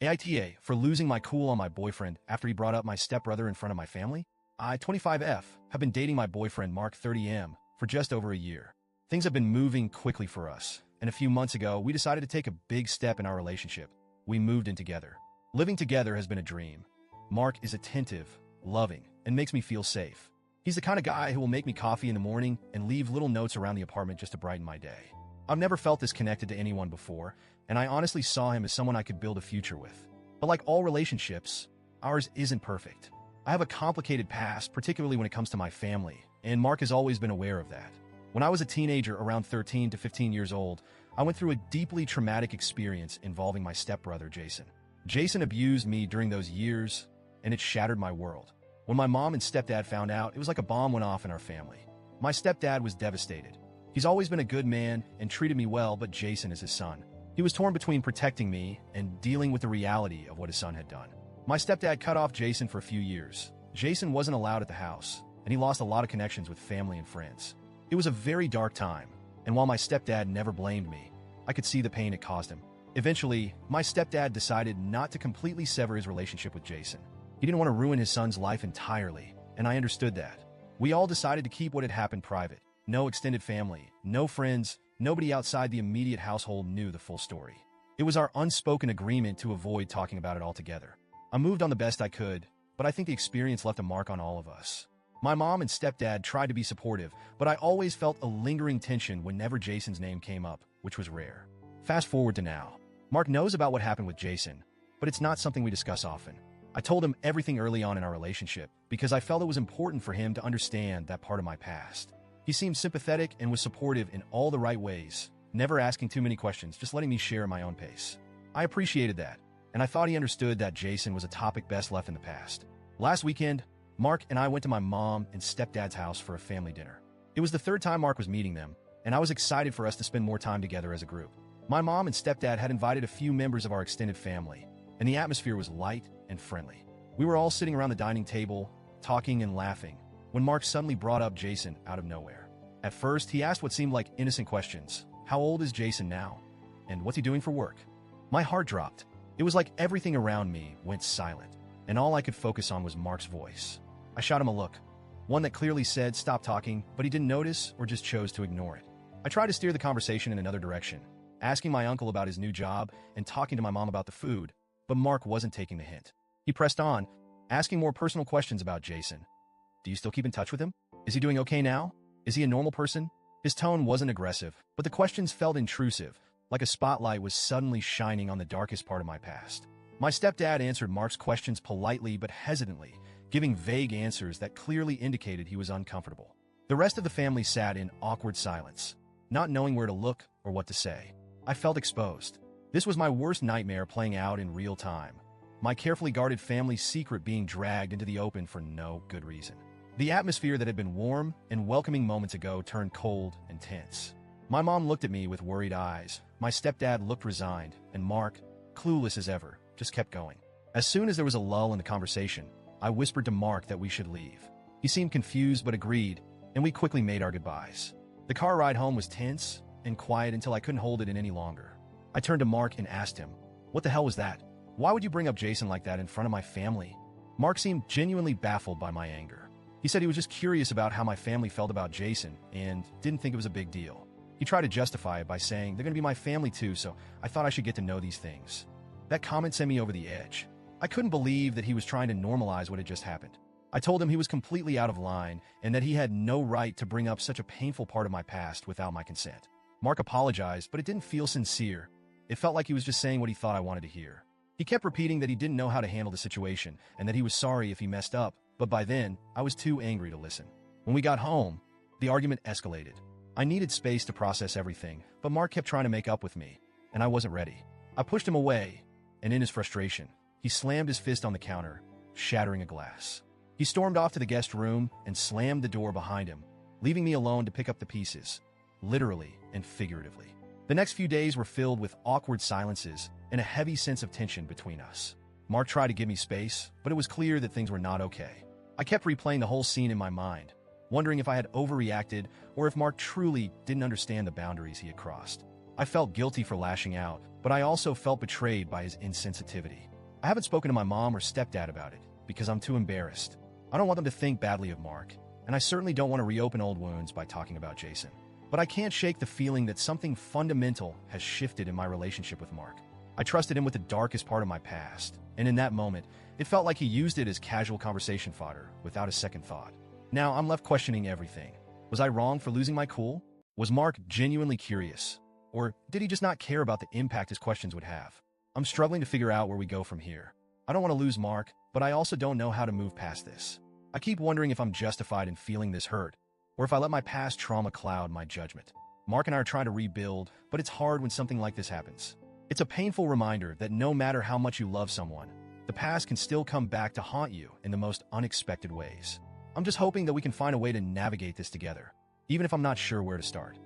AITA for losing my cool on my boyfriend after he brought up my stepbrother in front of my family. I, 25F, have been dating my boyfriend Mark 30M for just over a year. Things have been moving quickly for us, and a few months ago, we decided to take a big step in our relationship. We moved in together. Living together has been a dream. Mark is attentive, loving, and makes me feel safe. He's the kind of guy who will make me coffee in the morning and leave little notes around the apartment just to brighten my day. I've never felt this connected to anyone before, and I honestly saw him as someone I could build a future with. But like all relationships, ours isn't perfect. I have a complicated past, particularly when it comes to my family, and Mark has always been aware of that. When I was a teenager, around 13 to 15 years old, I went through a deeply traumatic experience involving my stepbrother, Jason. Jason abused me during those years, and it shattered my world. When my mom and stepdad found out, it was like a bomb went off in our family. My stepdad was devastated. He's always been a good man and treated me well, but Jason is his son. He was torn between protecting me and dealing with the reality of what his son had done. My stepdad cut off Jason for a few years. Jason wasn't allowed at the house, and he lost a lot of connections with family and friends. It was a very dark time, and while my stepdad never blamed me, I could see the pain it caused him. Eventually, my stepdad decided not to completely sever his relationship with Jason. He didn't want to ruin his son's life entirely, and I understood that. We all decided to keep what had happened private. No extended family, no friends, nobody outside the immediate household knew the full story. It was our unspoken agreement to avoid talking about it altogether. I moved on the best I could, but I think the experience left a mark on all of us. My mom and stepdad tried to be supportive, but I always felt a lingering tension whenever Jason's name came up, which was rare. Fast forward to now. Mark knows about what happened with Jason, but it's not something we discuss often. I told him everything early on in our relationship because I felt it was important for him to understand that part of my past. He seemed sympathetic and was supportive in all the right ways, never asking too many questions, just letting me share at my own pace. I appreciated that, and I thought he understood that Jason was a topic best left in the past. Last weekend, Mark and I went to my mom and stepdad's house for a family dinner. It was the third time Mark was meeting them, and I was excited for us to spend more time together as a group. My mom and stepdad had invited a few members of our extended family, and the atmosphere was light and friendly. We were all sitting around the dining table, talking and laughing, when Mark suddenly brought up Jason out of nowhere. At first, he asked what seemed like innocent questions. How old is Jason now? And what's he doing for work? My heart dropped. It was like everything around me went silent, and all I could focus on was Mark's voice. I shot him a look, one that clearly said stop talking, but he didn't notice or just chose to ignore it. I tried to steer the conversation in another direction, asking my uncle about his new job and talking to my mom about the food, but Mark wasn't taking the hint. He pressed on, asking more personal questions about Jason. Do you still keep in touch with him? Is he doing okay now? Is he a normal person? His tone wasn't aggressive, but the questions felt intrusive, like a spotlight was suddenly shining on the darkest part of my past. My stepdad answered Mark's questions politely but hesitantly, giving vague answers that clearly indicated he was uncomfortable. The rest of the family sat in awkward silence, not knowing where to look or what to say. I felt exposed. This was my worst nightmare playing out in real time. My carefully guarded family's secret being dragged into the open for no good reason. The atmosphere that had been warm and welcoming moments ago turned cold and tense. My mom looked at me with worried eyes. My stepdad looked resigned, and Mark, clueless as ever, just kept going. As soon as there was a lull in the conversation, I whispered to Mark that we should leave. He seemed confused but agreed, and we quickly made our goodbyes. The car ride home was tense and quiet until I couldn't hold it in any longer. I turned to Mark and asked him, "What the hell was that? Why would you bring up Jason like that in front of my family?" Mark seemed genuinely baffled by my anger. He said he was just curious about how my family felt about Jason and didn't think it was a big deal. He tried to justify it by saying, they're going to be my family too, so I thought I should get to know these things. That comment sent me over the edge. I couldn't believe that he was trying to normalize what had just happened. I told him he was completely out of line and that he had no right to bring up such a painful part of my past without my consent. Mark apologized, but it didn't feel sincere. It felt like he was just saying what he thought I wanted to hear. He kept repeating that he didn't know how to handle the situation and that he was sorry if he messed up, but by then, I was too angry to listen. When we got home, the argument escalated. I needed space to process everything, but Mark kept trying to make up with me, and I wasn't ready. I pushed him away, and in his frustration, he slammed his fist on the counter, shattering a glass. He stormed off to the guest room and slammed the door behind him, leaving me alone to pick up the pieces, literally and figuratively. The next few days were filled with awkward silences and a heavy sense of tension between us. Mark tried to give me space, but it was clear that things were not okay. I kept replaying the whole scene in my mind, wondering if I had overreacted or if Mark truly didn't understand the boundaries he had crossed. I felt guilty for lashing out, but I also felt betrayed by his insensitivity. I haven't spoken to my mom or stepdad about it because I'm too embarrassed. I don't want them to think badly of Mark, and I certainly don't want to reopen old wounds by talking about Jason. But I can't shake the feeling that something fundamental has shifted in my relationship with Mark. I trusted him with the darkest part of my past, and in that moment, it felt like he used it as casual conversation fodder without a second thought. Now I'm left questioning everything. Was I wrong for losing my cool? Was Mark genuinely curious? Or did he just not care about the impact his questions would have? I'm struggling to figure out where we go from here. I don't want to lose Mark, but I also don't know how to move past this. I keep wondering if I'm justified in feeling this hurt, or if I let my past trauma cloud my judgment. Mark and I are trying to rebuild, but it's hard when something like this happens. It's a painful reminder that no matter how much you love someone, the past can still come back to haunt you in the most unexpected ways. I'm just hoping that we can find a way to navigate this together, even if I'm not sure where to start.